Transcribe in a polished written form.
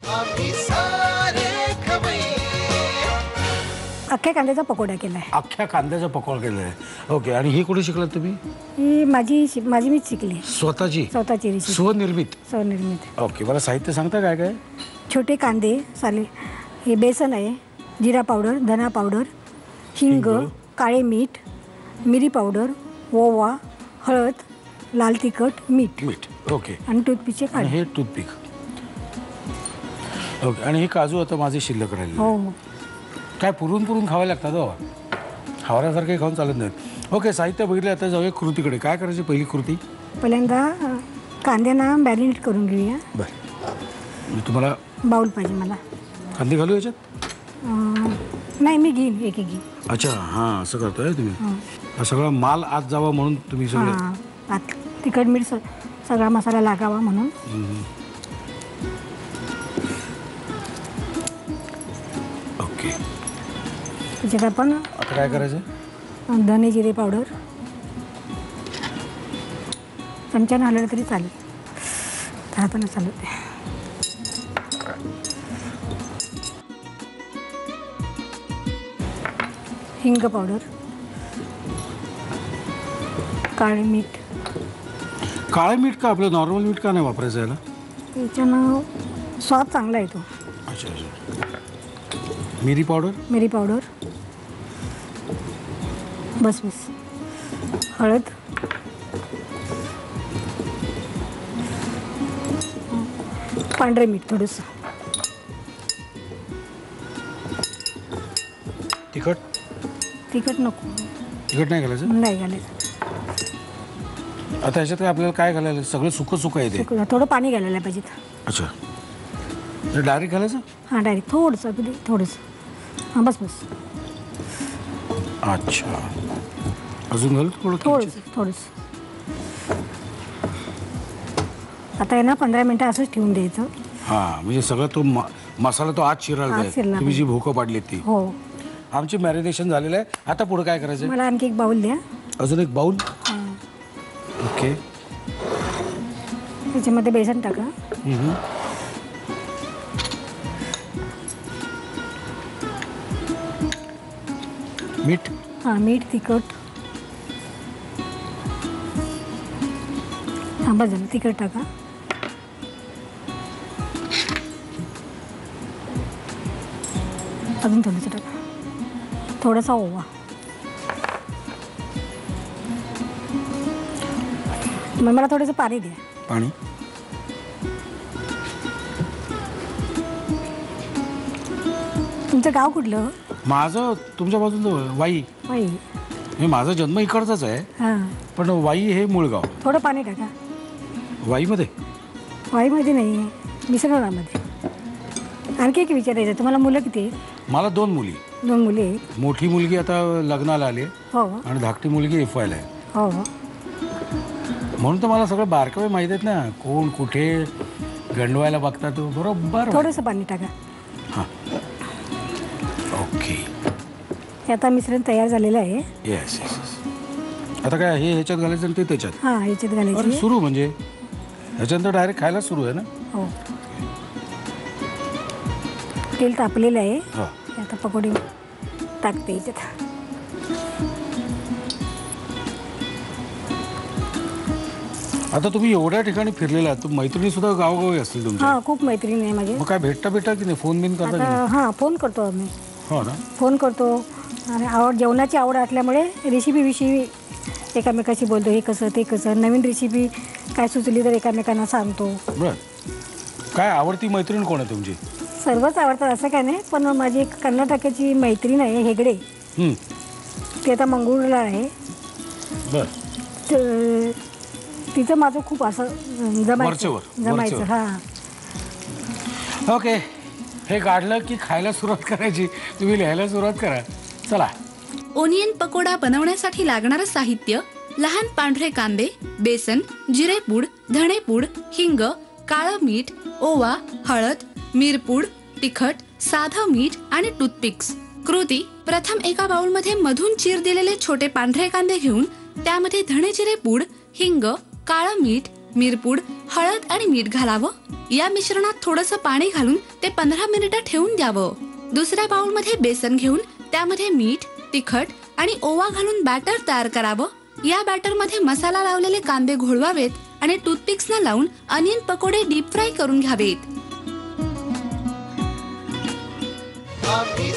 आम्ही सारे खवय्ये. अख्ख्या कांद्याचा पकोडा केलाय. अख्ख्या कांद्याचा पकोडा केलाय. ओके. आणि ही कुठे शिकलात तुम्ही? ही माझी मीच शिकली. स्वतःची रेसिपी. स्वनिर्मित. ओके. मला साहित्य सांगता काय काय? छोटे कांदे साले, हे बेसन आहे, जिरा पावडर, धना पावडर, हिंग, काळे मीठ, मिरी पावडर, ओवा, हळद, लाल तिखट, मीठ. ओके. आणि टूथपिकचे काढे. हे टूथपिक. ओके. आणि हे काजू आता माझे शिल्लक राहिले. हो. काय पुरून खावायला लागतात हो, हावऱ्यासारखे खाऊन चालत नाहीत. ओके. साहित्य बघितलं. आता जाऊया कृतीकडे. काय करायची पहिली कृती? पहिल्यांदा कांद्यांना मॅरिनेट करून घेऊया. बरं. तुम्हाला बाउल पाहिजे मला. कांदे घालू याच्यात? नाही, मी घेईन एक घेईन. अच्छा. हां, असं करतोय तुम्ही. हा सगळा माल आत जावा म्हणून तुम्ही सगळं. हां, तिखट मीठ सगळा मसाला लागावा म्हणून. ओके. त्याच्यात आपण आता काय करायचं? धने जिरे पावडर चमच्यानं हलवलं तरी चालेल, हातानं चालत नाही. हिंग पावडर, काळे मीठ. काळे मीठ का? आपलं नॉर्मल मीठ का नाही वापरायचं याला? त्याच्यानं स्वाद चांगला येतो. अच्छा. मिरी पावडर. बस. हळद, पांढरे मीठ थोडंसं. तिखट नको. तिखट नाही घालायचं? नाही घालायचं. आता ह्याच्यात काय आपल्याला काय घालायला? सगळं सुकं येते. थोडं पाणी घालायला पाहिजे. अच्छा. डायरेक्ट घालायचं? हां, डायरेक्ट थोडंसं, अगदी थोडंसं. हां, बस. अच्छा. अजून घालू थोडंसं. आता आहे ना 15 मिनटं असंच ठेवून द्यायचं. हां, म्हणजे सगळं तो मसाला तो आत शिरायला पाहिजे. तुम्ही जी भोकं पाडली ती. हो. आमची मॅरिनेशन झालेलं आहे. आता पुढे काय करायचं? मला आणखी एक बाउल द्या. अजून एक बाउल. ओके. त्याच्यामध्ये बेसन टाका. मीठ. हां, मीठ, तिखट. हां, बस झालं. तिखट टाका. अजून थोडंसं टाका. थोडासा ओवा. मग मला थोडंसं पाणी द्या. पाणी. तुमचं गाव कुठलं? माझं तुमच्या बाजून वाई. हे माझा जन्म इकडचाच आहे. हां. पण वाई हे मूळ गाव. थोडं पाणी टाका. वाईमध्ये नाही, मिसळमध्ये. आणखी एक विचारायचं, तुम्हाला मुलं किती आहेत? मला 2 मुली. 2 मुली आहेत. मोठी मुलगी आता लग्नाला आली. हो. आणि धाकटी मुलगी FYला आहे. हो. म्हणून तर मला सगळं बारकावे माहीत आहेत ना, कोण कुठे गंडवायला बघतात बरोबर. थोडंसं पाणी टाका. हां. ओके. हे आता मिश्रण तयार झालेलं आहे. येस. आता काय हे ह्याच्यात घालायचं आणि ते त्याच्यात? हां, ह्याच्यात घालायचं. सुरू म्हणजे ह्याच्यानंतर डायरेक्ट खायला सुरू आहे ना? हो. तेल तापलेलं आहे. हां. आता पकोडे टाकते ह्याच्यात. आता तुम्ही एवढ्या ठिकाणी फिरलेला आहात, मैत्रिणी सुद्धा गावोगावी असतील तुमच्या? हां, खूप मैत्रिणी आहे माझे. मग काय भेटता की नाही? फोन बिन करता की नाही? हां, फोन करतो आम्ही. हो ना. फोन करतो. आणि जेवणाची आवड असल्यामुळे रेसिपीविषयी एकामेकाशी बोलतो. हे कसं, ते कसं, नवीन रेसिपी काय सुचली तर एकामेकांना सांगतो. बरं. काय आवडती मैत्रीण कोण आहे तुमची? सर्वच आवडतात असं काय नाही, पण माझी एक कर्नाटकाची मैत्रीण आहे, हेगडे. ती आता मंगळूरला आहे. बरं. तिचं माझं खूप असं जमायचं. हां. ओके. हे काढलं की खायला सुरुवात करायची. तुम्ही लिहायला सुरुवात करा. चला. ओनियन पकोडा बनवण्यासाठी लागणारं साहित्य: लहान पांढरे कांदे, बेसन, जिरेपूड, धणेपूड, हिंग, काळं मीठ, ओवा, हळद, मिरपूड, तिखट, साधं मीठ आणि टूथपिक्स. कृती: प्रथम एका बाउलमध्ये मधून चीर दिलेले छोटे पांढरे कांदे घेऊन त्यामध्ये धणे जिरे पूड, हिंग, काळं मीठ, मिरपूड, हळद आणि मीठ घालावं. या मिश्रणात थोडंसं पाणी घालून ते 15 मिनिटं ठेवून द्यावं. दुसऱ्या बाउलमध्ये बेसन घेऊन त्यामध्ये मीठ, तिखट आणि ओवा घालून बॅटर तयार करावं. या बॅटरमध्ये मसाला लावलेले कांदे घोळवावेत आणि टूथपिक्सना लावून अनियन पकोडे डीप फ्राय करून घ्यावेत. आम्ही